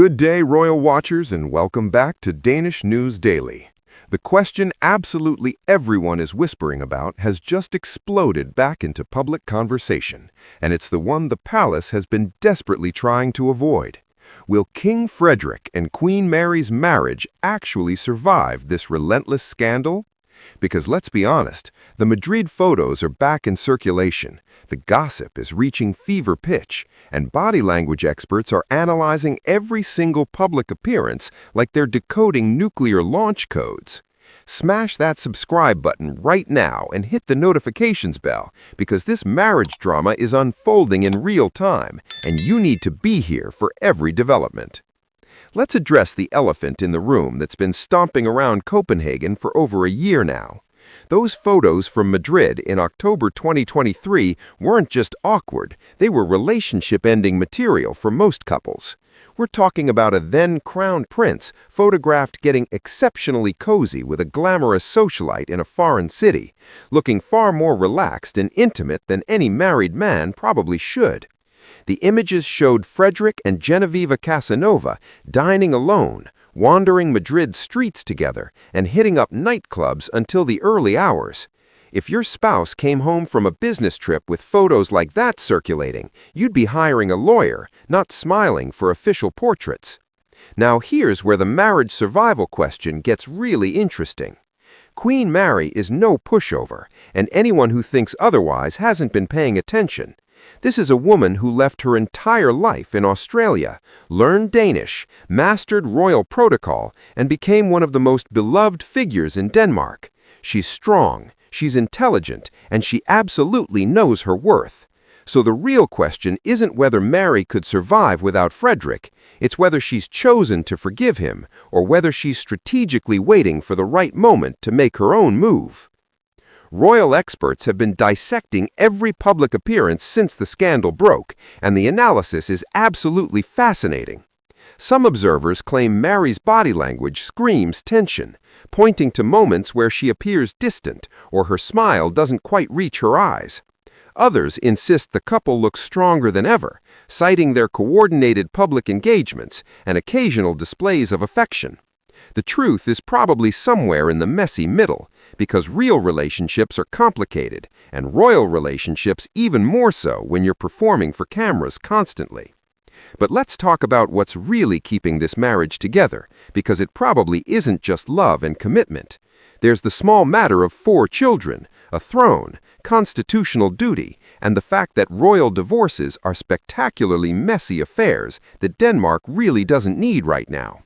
Good day, Royal Watchers, and welcome back to Danish News Daily. The question absolutely everyone is whispering about has just exploded back into public conversation, and it's the one the palace has been desperately trying to avoid. Will King Frederik and Queen Mary's marriage actually survive this relentless scandal? Because let's be honest, the Madrid photos are back in circulation, the gossip is reaching fever pitch, and body language experts are analyzing every single public appearance like they're decoding nuclear launch codes. Smash that subscribe button right now and hit the notifications bell, because this marriage drama is unfolding in real time, and you need to be here for every development. Let's address the elephant in the room that's been stomping around Copenhagen for over a year now. Those photos from Madrid in October 2023 weren't just awkward, they were relationship-ending material for most couples. We're talking about a then-crowned prince photographed getting exceptionally cozy with a glamorous socialite in a foreign city, looking far more relaxed and intimate than any married man probably should. The images showed Frederik and Genevieve Casanova dining alone, wandering Madrid's streets together, and hitting up nightclubs until the early hours. If your spouse came home from a business trip with photos like that circulating, you'd be hiring a lawyer, not smiling for official portraits. Now here's where the marriage survival question gets really interesting. Queen Mary is no pushover, and anyone who thinks otherwise hasn't been paying attention. This is a woman who left her entire life in Australia, learned Danish, mastered royal protocol, and became one of the most beloved figures in Denmark. She's strong, she's intelligent, and she absolutely knows her worth. So the real question isn't whether Mary could survive without Frederik, it's whether she's chosen to forgive him, or whether she's strategically waiting for the right moment to make her own move. Royal experts have been dissecting every public appearance since the scandal broke, and the analysis is absolutely fascinating. Some observers claim Mary's body language screams tension, pointing to moments where she appears distant or her smile doesn't quite reach her eyes. Others insist the couple looks stronger than ever, citing their coordinated public engagements and occasional displays of affection. The truth is probably somewhere in the messy middle, because real relationships are complicated, and royal relationships even more so when you're performing for cameras constantly. But let's talk about what's really keeping this marriage together, because it probably isn't just love and commitment. There's the small matter of 4 children, a throne, constitutional duty, and the fact that royal divorces are spectacularly messy affairs that Denmark really doesn't need right now.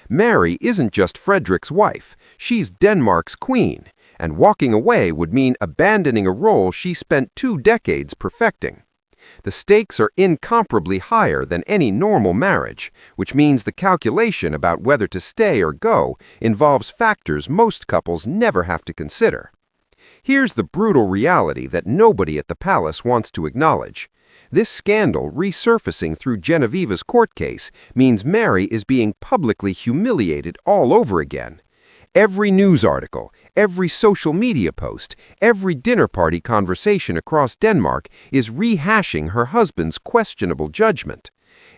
Mary isn't just Frederik's wife, she's Denmark's queen, and walking away would mean abandoning a role she spent 2 decades perfecting. The stakes are incomparably higher than any normal marriage, which means the calculation about whether to stay or go involves factors most couples never have to consider. Here's the brutal reality that nobody at the palace wants to acknowledge. This scandal resurfacing through Genevieve's court case means Mary is being publicly humiliated all over again. Every news article, every social media post, every dinner party conversation across Denmark is rehashing her husband's questionable judgment.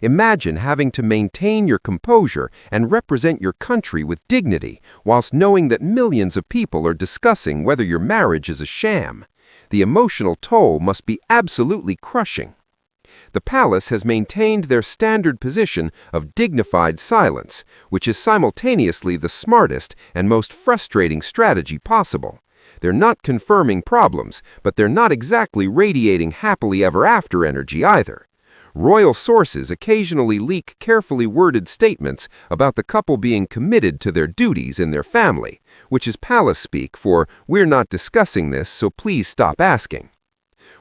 Imagine having to maintain your composure and represent your country with dignity, whilst knowing that millions of people are discussing whether your marriage is a sham. The emotional toll must be absolutely crushing. The palace has maintained their standard position of dignified silence, which is simultaneously the smartest and most frustrating strategy possible. They're not confirming problems, but they're not exactly radiating happily ever after energy either. Royal sources occasionally leak carefully worded statements about the couple being committed to their duties in their family, which is palace speak for "we're not discussing this, so please stop asking."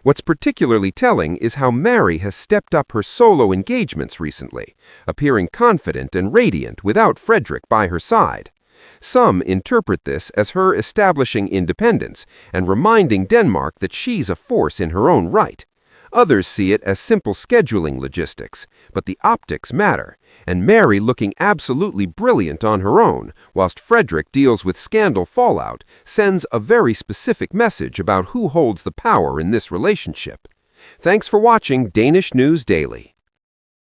What's particularly telling is how Mary has stepped up her solo engagements recently, appearing confident and radiant without Frederik by her side. Some interpret this as her establishing independence and reminding Denmark that she's a force in her own right. Others see it as simple scheduling logistics, but the optics matter, and Mary looking absolutely brilliant on her own, whilst Frederik deals with scandal fallout, sends a very specific message about who holds the power in this relationship. Thanks for watching Danish News Daily.